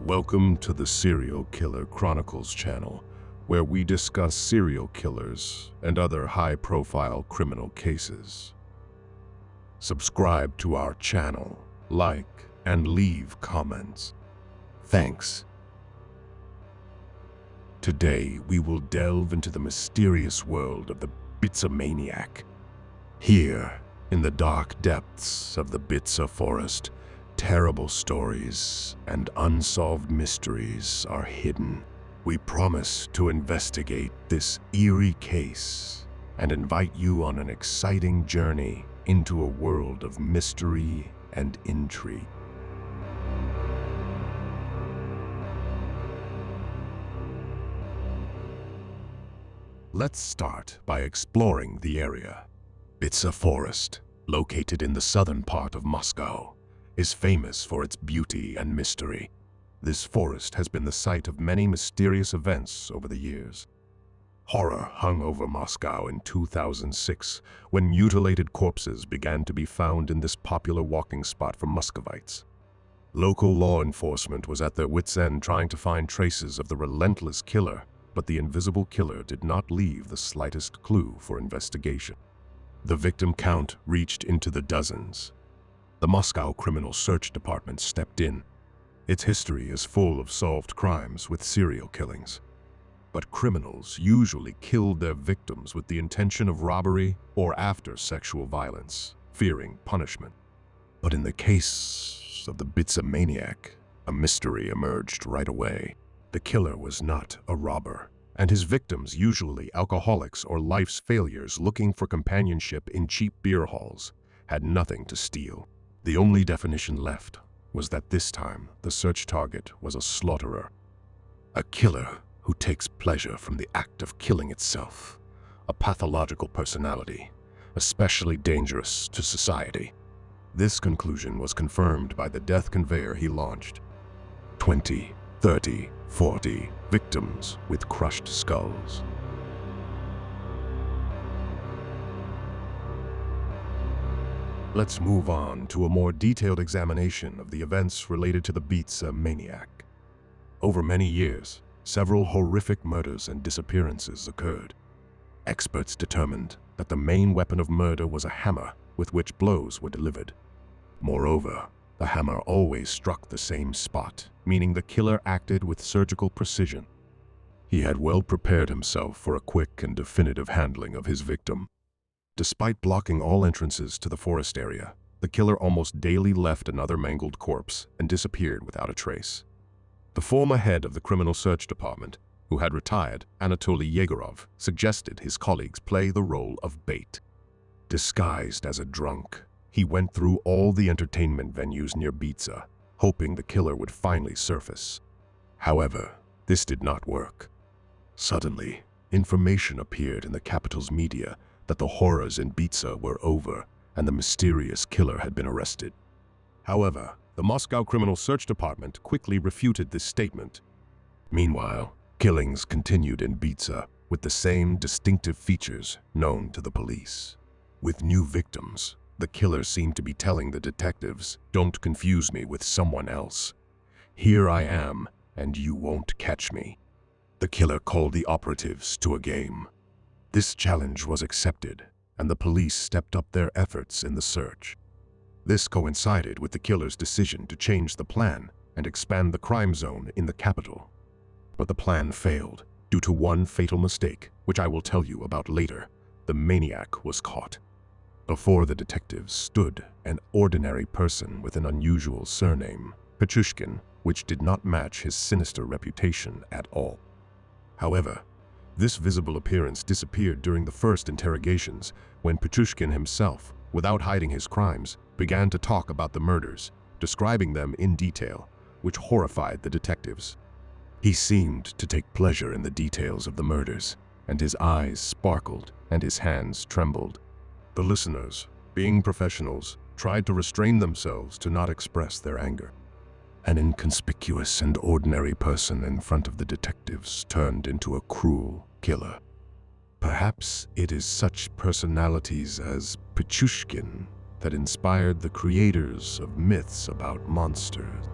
Welcome to the Serial Killer Chronicles channel, where we discuss serial killers and other high-profile criminal cases. Subscribe to our channel, like, and leave comments. Thanks. Today, we will delve into the mysterious world of the Bitsa Maniac. Here, in the dark depths of the Bitsa forest, terrible stories and unsolved mysteries are hidden. We promise to investigate this eerie case and invite you on an exciting journey into a world of mystery and intrigue. Let's start by exploring the area. Bitsa Forest, located in the southern part of Moscow, is famous for its beauty and mystery. This forest has been the site of many mysterious events over the years. Horror hung over Moscow in 2006 when mutilated corpses began to be found in this popular walking spot for Muscovites. Local law enforcement was at their wits' end trying to find traces of the relentless killer, but the invisible killer did not leave the slightest clue for investigation. The victim count reached into the dozens. The Moscow Criminal Search Department stepped in. Its history is full of solved crimes with serial killings. But criminals usually killed their victims with the intention of robbery or after sexual violence, fearing punishment. But in the case of the Bitsa Maniac, a mystery emerged right away. The killer was not a robber, and his victims usually alcoholics or life's failures looking for companionship in cheap beer halls, had nothing to steal. The only definition left was that this time the search target was a slaughterer, a killer who takes pleasure from the act of killing itself, a pathological personality, especially dangerous to society. This conclusion was confirmed by the death conveyor he launched. 20, 30, 40 victims with crushed skulls. Let's move on to a more detailed examination of the events related to the Bitsa Maniac. Over many years, several horrific murders and disappearances occurred. Experts determined that the main weapon of murder was a hammer with which blows were delivered. Moreover, the hammer always struck the same spot, meaning the killer acted with surgical precision. He had well prepared himself for a quick and definitive handling of his victim. Despite blocking all entrances to the forest area, the killer almost daily left another mangled corpse and disappeared without a trace. The former head of the Criminal Search Department, who had retired, Anatoly Yegorov, suggested his colleagues play the role of bait. Disguised as a drunk, he went through all the entertainment venues near Bitsa, hoping the killer would finally surface. However, this did not work. Suddenly, information appeared in the capital's media that the horrors in Bitsa were over and the mysterious killer had been arrested. However, the Moscow Criminal Search Department quickly refuted this statement. Meanwhile, killings continued in Bitsa with the same distinctive features known to the police. With new victims, the killer seemed to be telling the detectives, "Don't confuse me with someone else. Here I am, and you won't catch me." The killer called the operatives to a game. This challenge was accepted, and the police stepped up their efforts in the search. This coincided with the killer's decision to change the plan and expand the crime zone in the capital. But the plan failed due to one fatal mistake, which I will tell you about later. The maniac was caught. Before the detectives stood an ordinary person with an unusual surname, Pichushkin, which did not match his sinister reputation at all. However, this visible appearance disappeared during the first interrogations when Pichushkin himself, without hiding his crimes, began to talk about the murders, describing them in detail, which horrified the detectives. He seemed to take pleasure in the details of the murders, and his eyes sparkled and his hands trembled. The listeners, being professionals, tried to restrain themselves to not express their anger. An inconspicuous and ordinary person in front of the detectives turned into a cruel killer. Perhaps it is such personalities as Pichushkin that inspired the creators of myths about monsters.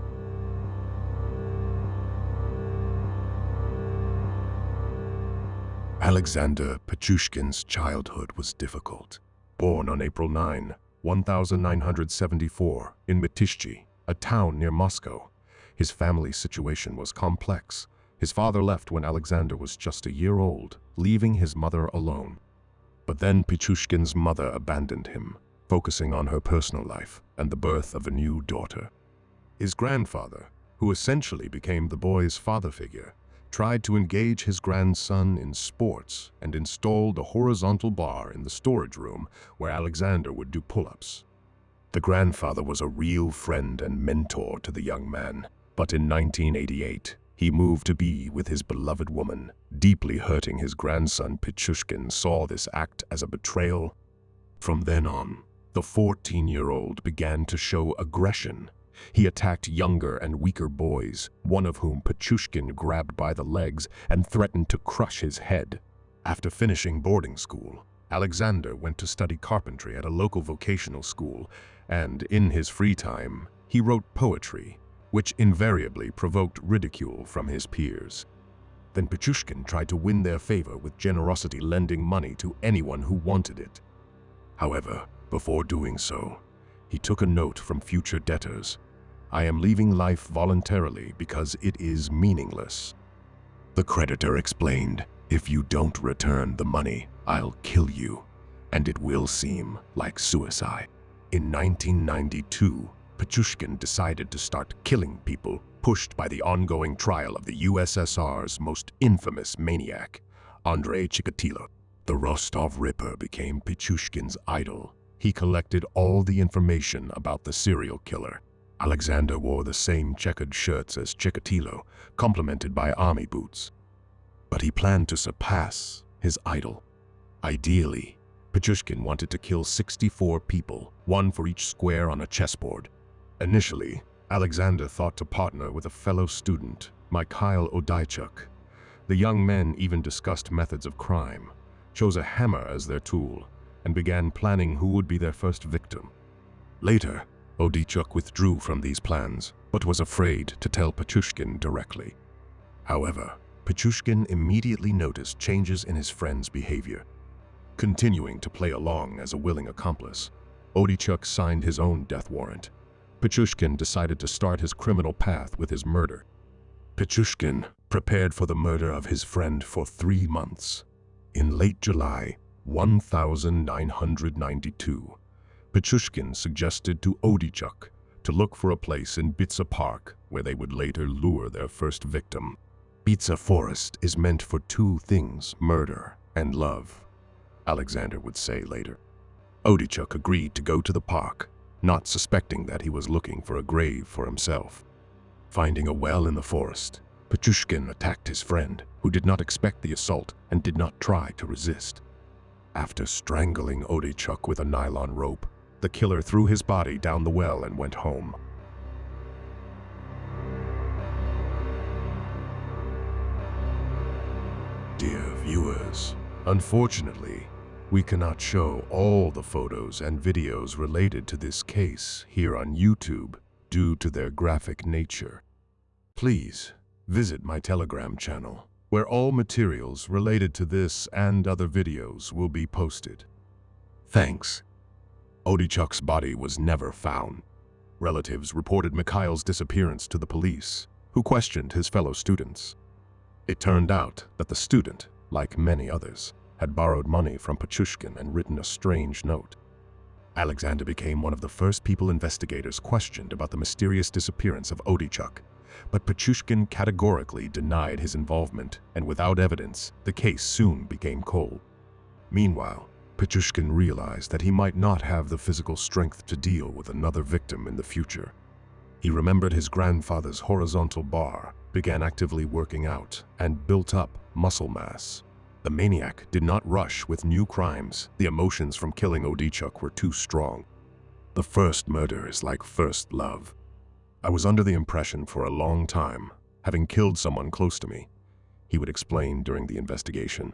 Alexander Pichushkin's childhood was difficult. Born on April 9, 1974, in Mytishchi, a town near Moscow, his family's situation was complex. His father left when Alexander was just a year old, leaving his mother alone. But then Pichushkin's mother abandoned him, focusing on her personal life and the birth of a new daughter. His grandfather, who essentially became the boy's father figure, tried to engage his grandson in sports and installed a horizontal bar in the storage room where Alexander would do pull-ups. The grandfather was a real friend and mentor to the young man, but in 1988, he moved to be with his beloved woman. Deeply hurting his grandson, Pichushkin saw this act as a betrayal. From then on, the 14-year-old began to show aggression. He attacked younger and weaker boys, one of whom Pichushkin grabbed by the legs and threatened to crush his head. After finishing boarding school, Alexander went to study carpentry at a local vocational school, and in his free time, he wrote poetry, which invariably provoked ridicule from his peers. Then Pichushkin tried to win their favor with generosity, lending money to anyone who wanted it. However, before doing so, he took a note from future debtors. "I am leaving life voluntarily because it is meaningless." The creditor explained, "If you don't return the money, I'll kill you, and it will seem like suicide." In 1992, Pichushkin decided to start killing people, pushed by the ongoing trial of the USSR's most infamous maniac, Andrei Chikatilo. The Rostov Ripper became Pichushkin's idol. He collected all the information about the serial killer. Alexander wore the same checkered shirts as Chikatilo, complemented by army boots. But he planned to surpass his idol. Ideally, Pichushkin wanted to kill 64 people, one for each square on a chessboard. Initially, Alexander thought to partner with a fellow student, Mikhail Odaichuk. The young men even discussed methods of crime, chose a hammer as their tool, and began planning who would be their first victim. Later, Odaichuk withdrew from these plans, but was afraid to tell Pichushkin directly. However, Pichushkin immediately noticed changes in his friend's behavior. Continuing to play along as a willing accomplice, Odaichuk signed his own death warrant. Pichushkin decided to start his criminal path with his murder. Pichushkin prepared for the murder of his friend for 3 months. In late July 1992, Pichushkin suggested to Odaichuk to look for a place in Bitsa Park where they would later lure their first victim. Bitsa Forest is meant for 2 things, murder and love, Alexander would say later. Odaichuk agreed to go to the park, not suspecting that he was looking for a grave for himself. Finding a well in the forest, Pichushkin attacked his friend, who did not expect the assault and did not try to resist. After strangling Odaichuk with a nylon rope, the killer threw his body down the well and went home. Dear viewers, unfortunately, we cannot show all the photos and videos related to this case here on YouTube due to their graphic nature. Please visit my Telegram channel, where all materials related to this and other videos will be posted. Thanks. Odaichuk's body was never found. Relatives reported Mikhail's disappearance to the police, who questioned his fellow students. It turned out that the student, like many others, had borrowed money from Pichushkin and written a strange note. Alexander became one of the first people investigators questioned about the mysterious disappearance of Odaichuk, but Pichushkin categorically denied his involvement, and without evidence, the case soon became cold. Meanwhile, Pichushkin realized that he might not have the physical strength to deal with another victim in the future. He remembered his grandfather's horizontal bar, began actively working out, and built up muscle mass. The maniac did not rush with new crimes. The emotions from killing Odaichuk were too strong. The first murder is like first love. I was under the impression for a long time, having killed someone close to me, he would explain during the investigation.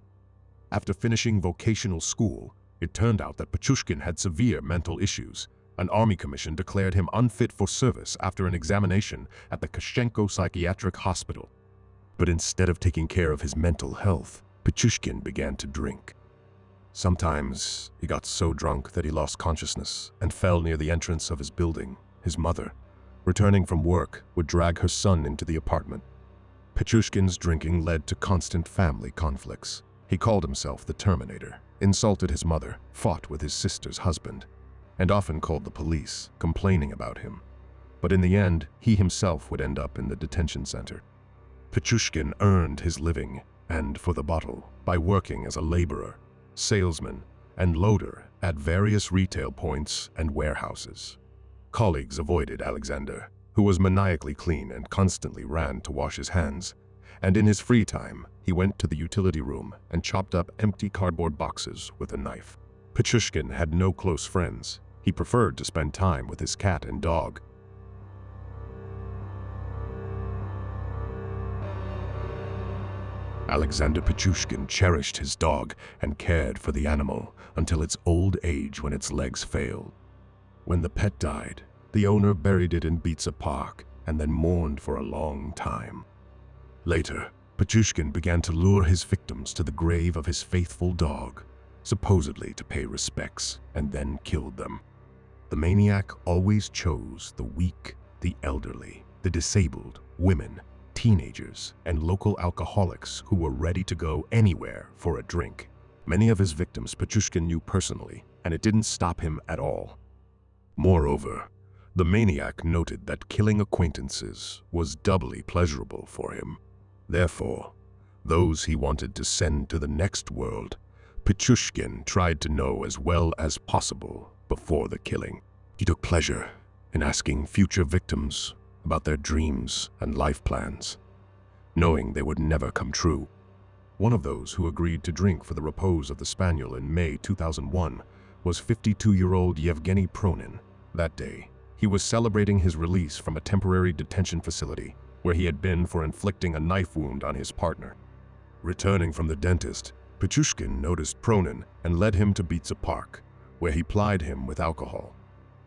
After finishing vocational school, it turned out that Pichushkin had severe mental issues. An army commission declared him unfit for service after an examination at the Kashenko Psychiatric Hospital. But instead of taking care of his mental health, Pichushkin began to drink. Sometimes he got so drunk that he lost consciousness and fell near the entrance of his building. His mother, returning from work, would drag her son into the apartment. Pichushkin's drinking led to constant family conflicts. He called himself the Terminator, insulted his mother, fought with his sister's husband, and often called the police, complaining about him. But in the end, he himself would end up in the detention center. Pichushkin earned his living, and for the bottle, by working as a laborer, salesman, and loader at various retail points and warehouses. Colleagues avoided Alexander, who was maniacally clean and constantly ran to wash his hands, and in his free time, he went to the utility room and chopped up empty cardboard boxes with a knife. Pichushkin had no close friends. He preferred to spend time with his cat and dog. Alexander Pichushkin cherished his dog and cared for the animal until its old age when its legs failed. When the pet died, the owner buried it in Bitsa Park and then mourned for a long time. Later, Pichushkin began to lure his victims to the grave of his faithful dog, supposedly to pay respects, and then killed them. The maniac always chose the weak, the elderly, the disabled, women, teenagers, and local alcoholics who were ready to go anywhere for a drink. Many of his victims Pichushkin knew personally, and it didn't stop him at all. Moreover, the maniac noted that killing acquaintances was doubly pleasurable for him. Therefore, those he wanted to send to the next world, Pichushkin tried to know as well as possible before the killing. He took pleasure in asking future victims about their dreams and life plans, knowing they would never come true. One of those who agreed to drink for the repose of the spaniel in May 2001 was 52-year-old Yevgeny Pronin. That day, he was celebrating his release from a temporary detention facility where he had been for inflicting a knife wound on his partner. Returning from the dentist, Pichushkin noticed Pronin and led him to Bitsa Park, where he plied him with alcohol.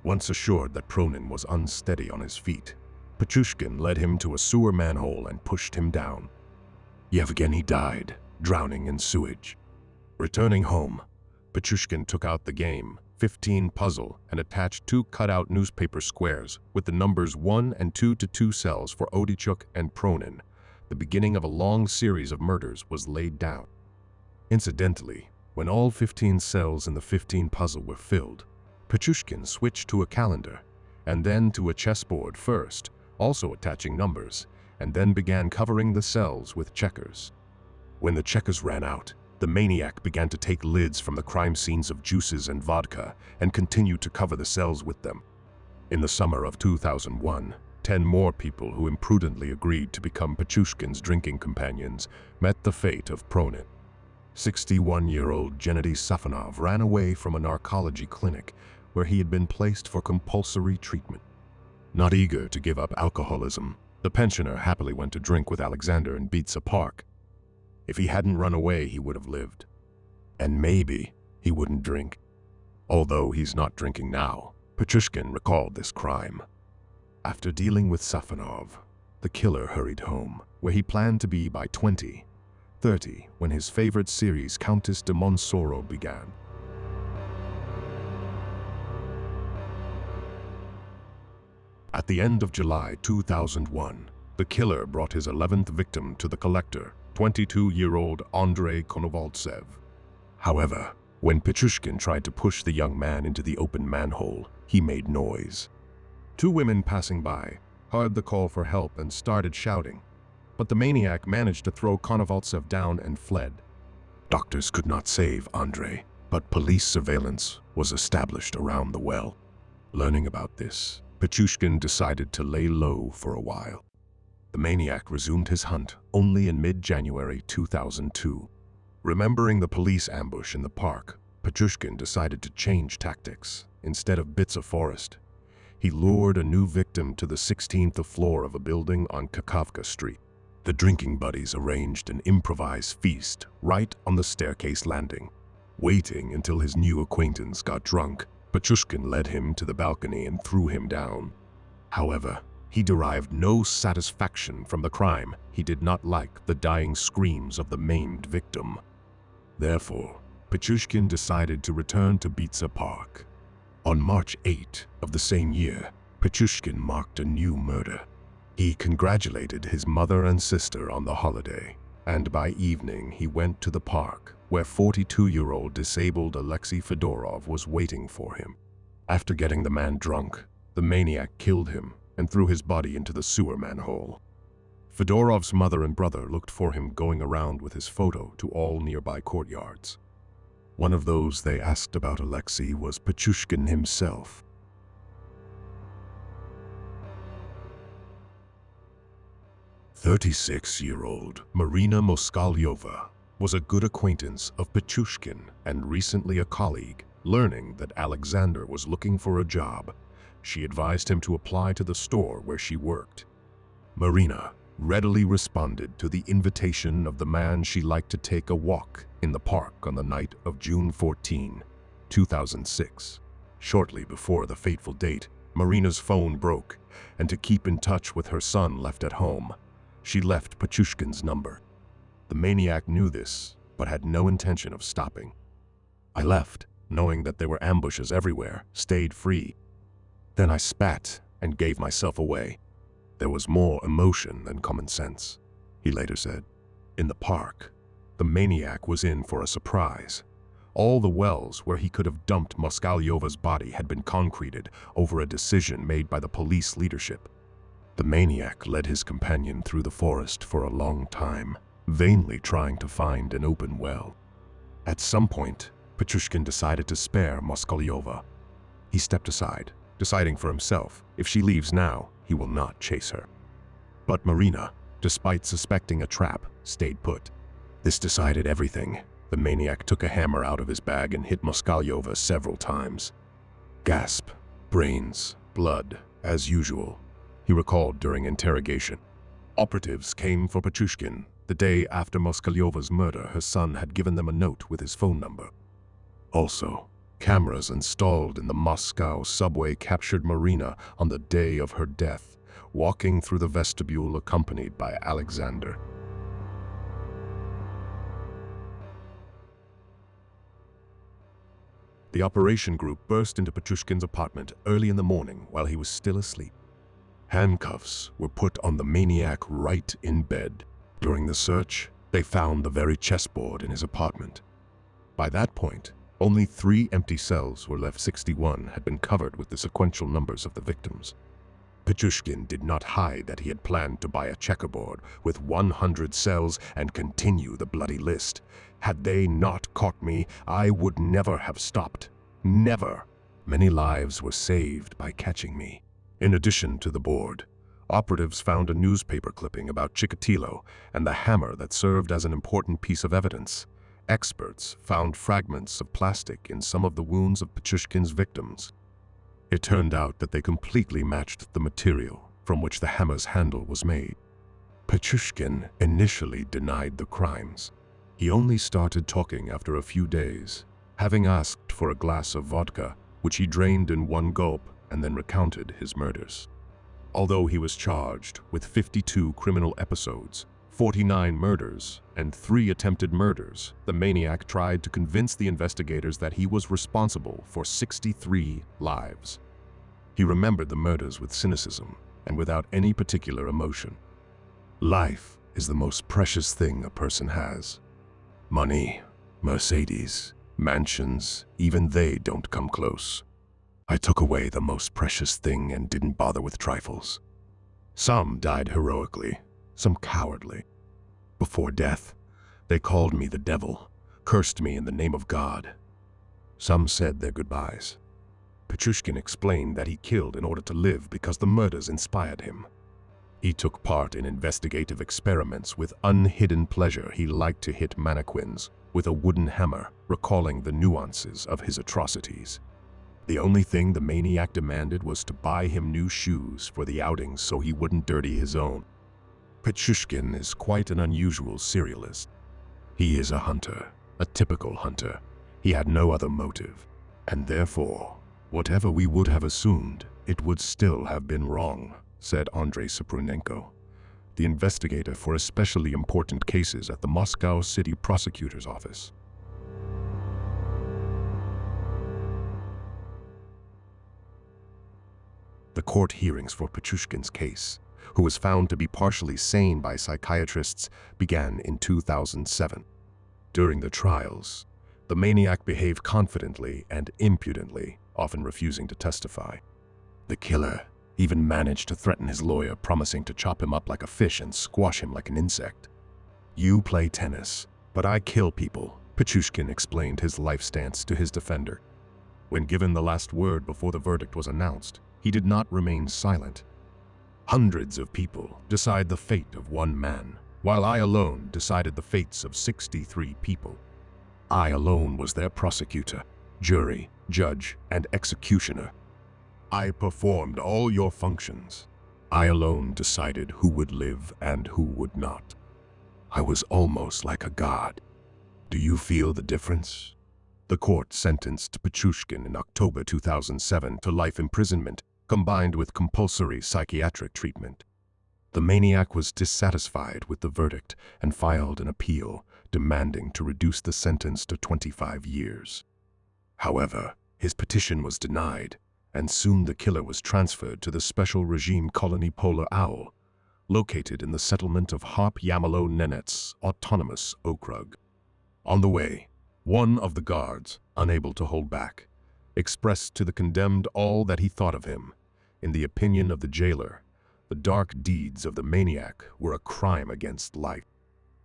Once assured that Pronin was unsteady on his feet, Pichushkin led him to a sewer manhole and pushed him down. Yevgeny died, drowning in sewage. Returning home, Pichushkin took out the game 15 puzzle and attached 2 cut-out newspaper squares with the numbers 1 and 2 to 2 cells for Odichuk and Pronin. The beginning of a long series of murders was laid down. Incidentally, when all 15 cells in the 15 puzzle were filled, Pichushkin switched to a calendar and then to a chessboard first, also attaching numbers, and then began covering the cells with checkers. When the checkers ran out, the maniac began to take lids from the crime scenes of juices and vodka and continued to cover the cells with them. In the summer of 2001, 10 more people who imprudently agreed to become Pichushkin's drinking companions met the fate of Pronin. 61-year-old Gennady Safonov ran away from a narcology clinic where he had been placed for compulsory treatment. Not eager to give up alcoholism, the pensioner happily went to drink with Alexander in Bitsa Park. If he hadn't run away, he would have lived. And maybe he wouldn't drink. Although he's not drinking now, Pichushkin recalled this crime. After dealing with Safonov, the killer hurried home, where he planned to be by 2030 when his favorite series Countess de Monsoro began. At the end of July 2001, the killer brought his 11th victim to the collector, 22-year-old Andrei Konovaltsev. However, when Pichushkin tried to push the young man into the open manhole, he made noise. 2 women passing by heard the call for help and started shouting, but the maniac managed to throw Konovaltsev down and fled. Doctors could not save Andrei, but police surveillance was established around the well. Learning about this, Pichushkin decided to lay low for a while. The maniac resumed his hunt only in mid-January 2002. Remembering the police ambush in the park, Pichushkin decided to change tactics. Instead of Bitsa Forest, he lured a new victim to the 16th floor of a building on Kakavka Street. The drinking buddies arranged an improvised feast right on the staircase landing. Waiting until his new acquaintance got drunk, Pichushkin led him to the balcony and threw him down. However, He derived no satisfaction from the crime. He did not like the dying screams of the maimed victim. Therefore, Pichushkin decided to return to Bitsa Park. On March 8 of the same year, Pichushkin marked a new murder. He congratulated his mother and sister on the holiday, and by evening he went to the park where 42-year-old disabled Alexei Fedorov was waiting for him. After getting the man drunk, the maniac killed him and threw his body into the sewer manhole. Fedorov's mother and brother looked for him going around with his photo to all nearby courtyards. One of those they asked about Alexei was Pichushkin himself. "36-year-old Marina Moskalyova was a good acquaintance of Pichushkin and recently a colleague. Learning that Alexander was looking for a job, she advised him to apply to the store where she worked. Marina readily responded to the invitation of the man she liked to take a walk in the park on the night of June 14, 2006. Shortly before the fateful date, Marina's phone broke, and to keep in touch with her son left at home, she left Pichushkin's number. The maniac knew this, but had no intention of stopping. I left, knowing that there were ambushes everywhere, stayed free. Then I spat and gave myself away. There was more emotion than common sense," he later said. In the park, the maniac was in for a surprise. All the wells where he could have dumped Moskalyova's body had been concreted over a decision made by the police leadership. The maniac led his companion through the forest for a long time, vainly trying to find an open well. At some point, Pichushkin decided to spare Moskalyova. He stepped aside, deciding for himself, if she leaves now, he will not chase her. But Marina, despite suspecting a trap, stayed put. This decided everything. The maniac took a hammer out of his bag and hit Moskalyova several times. Gasp, brains, blood, as usual, he recalled during interrogation. Operatives came for Pichushkin. The day after Moskalyova's murder, her son had given them a note with his phone number. Also, cameras installed in the Moscow subway captured Marina on the day of her death, walking through the vestibule accompanied by Alexander. The operation group burst into Pichushkin's apartment early in the morning while he was still asleep. Handcuffs were put on the maniac right in bed. During the search, they found the very chessboard in his apartment. By that point, only 3 empty cells were left. 61 had been covered with the sequential numbers of the victims. Pichushkin did not hide that he had planned to buy a checkerboard with 100 cells and continue the bloody list. Had they not caught me, I would never have stopped. Never. Many lives were saved by catching me. In addition to the board, operatives found a newspaper clipping about Chikatilo and the hammer that served as an important piece of evidence. Experts found fragments of plastic in some of the wounds of Pichushkin's victims. It turned out that they completely matched the material from which the hammer's handle was made. Pichushkin initially denied the crimes. He only started talking after a few days, having asked for a glass of vodka, which he drained in one gulp and then recounted his murders. Although he was charged with 52 criminal episodes, 49 murders, and 3 attempted murders, the maniac tried to convince the investigators that he was responsible for 63 lives. He remembered the murders with cynicism and without any particular emotion. Life is the most precious thing a person has. Money, Mercedes, mansions, even they don't come close. I took away the most precious thing and didn't bother with trifles. Some died heroically, some cowardly. Before death, they called me the devil, cursed me in the name of God. Some said their goodbyes. Pichushkin explained that he killed in order to live because the murders inspired him. He took part in investigative experiments with unhidden pleasure. He liked to hit mannequins with a wooden hammer, recalling the nuances of his atrocities. The only thing the maniac demanded was to buy him new shoes for the outings so he wouldn't dirty his own. Pichushkin is quite an unusual serialist. He is a hunter, a typical hunter. He had no other motive, and therefore, whatever we would have assumed, it would still have been wrong. said Andrei Sapronenko, the investigator for especially important cases at the Moscow City Prosecutor's office. The court hearings for Pichushkin's case, who was found to be partially sane by psychiatrists, began in 2007. During the trials, the maniac behaved confidently and impudently, often refusing to testify. The killer even managed to threaten his lawyer, promising to chop him up like a fish and squash him like an insect. "You play tennis, but I kill people," Pichushkin explained his life stance to his defender. When given the last word before the verdict was announced, he did not remain silent. "Hundreds of people decide the fate of one man, while I alone decided the fates of 63 people. I alone was their prosecutor, jury, judge, and executioner. I performed all your functions. I alone decided who would live and who would not. I was almost like a god. Do you feel the difference?" The court sentenced Pichushkin in October 2007 to life imprisonment, combined with compulsory psychiatric treatment. The maniac was dissatisfied with the verdict and filed an appeal, demanding to reduce the sentence to 25 years. However, his petition was denied, and soon the killer was transferred to the special regime colony Polar Owl, located in the settlement of Harp Yamalo Nenets Autonomous Okrug. On the way, one of the guards, unable to hold back, expressed to the condemned all that he thought of him. In the opinion of the jailer, the dark deeds of the maniac were a crime against life.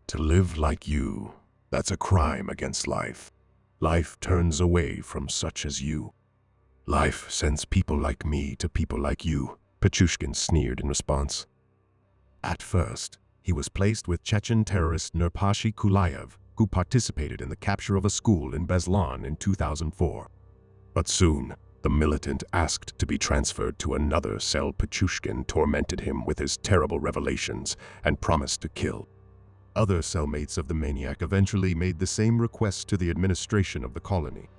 "To live like you, that's a crime against life. Life turns away from such as you. Life sends people like me to people like you," Pichushkin sneered in response. At first, he was placed with Chechen terrorist Nurpashi Kulayev, who participated in the capture of a school in Beslan in 2004. But soon, the militant asked to be transferred to another cell. Pichushkin tormented him with his terrible revelations and promised to kill. Other cellmates of the maniac eventually made the same request to the administration of the colony.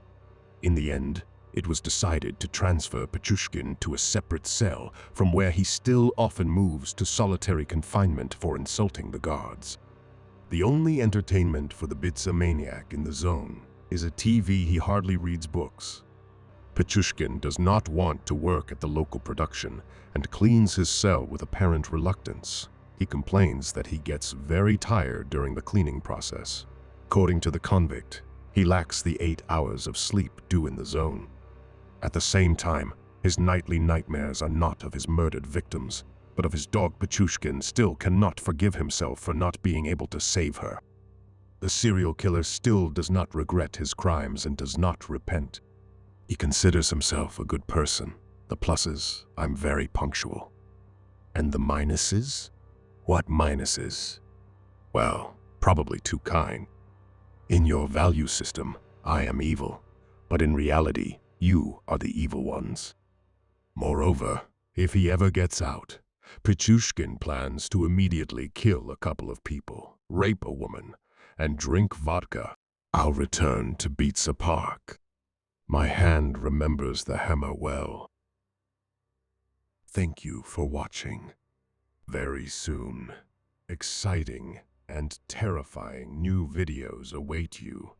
In the end, it was decided to transfer Pichushkin to a separate cell from where he still often moves to solitary confinement for insulting the guards. The only entertainment for the Bitsa maniac in the zone is a TV. He hardly reads books. Pichushkin does not want to work at the local production and cleans his cell with apparent reluctance. He complains that he gets very tired during the cleaning process. According to the convict, he lacks the 8 hours of sleep due in the zone. At the same time, his nightly nightmares are not of his murdered victims, but of his dog. Pichushkin still cannot forgive himself for not being able to save her. The serial killer still does not regret his crimes and does not repent. He considers himself a good person. The pluses: I'm very punctual. And the minuses? What minuses? Well, probably too kind. In your value system, I am evil, but in reality, you are the evil ones. Moreover, if he ever gets out, Pichushkin plans to immediately kill a couple of people, rape a woman, and drink vodka. I'll return to Bitsa Park. My hand remembers the hammer well. Thank you for watching. Very soon, exciting and terrifying new videos await you.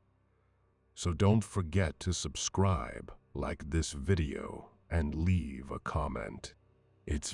So don't forget to subscribe, like this video, and leave a comment. It's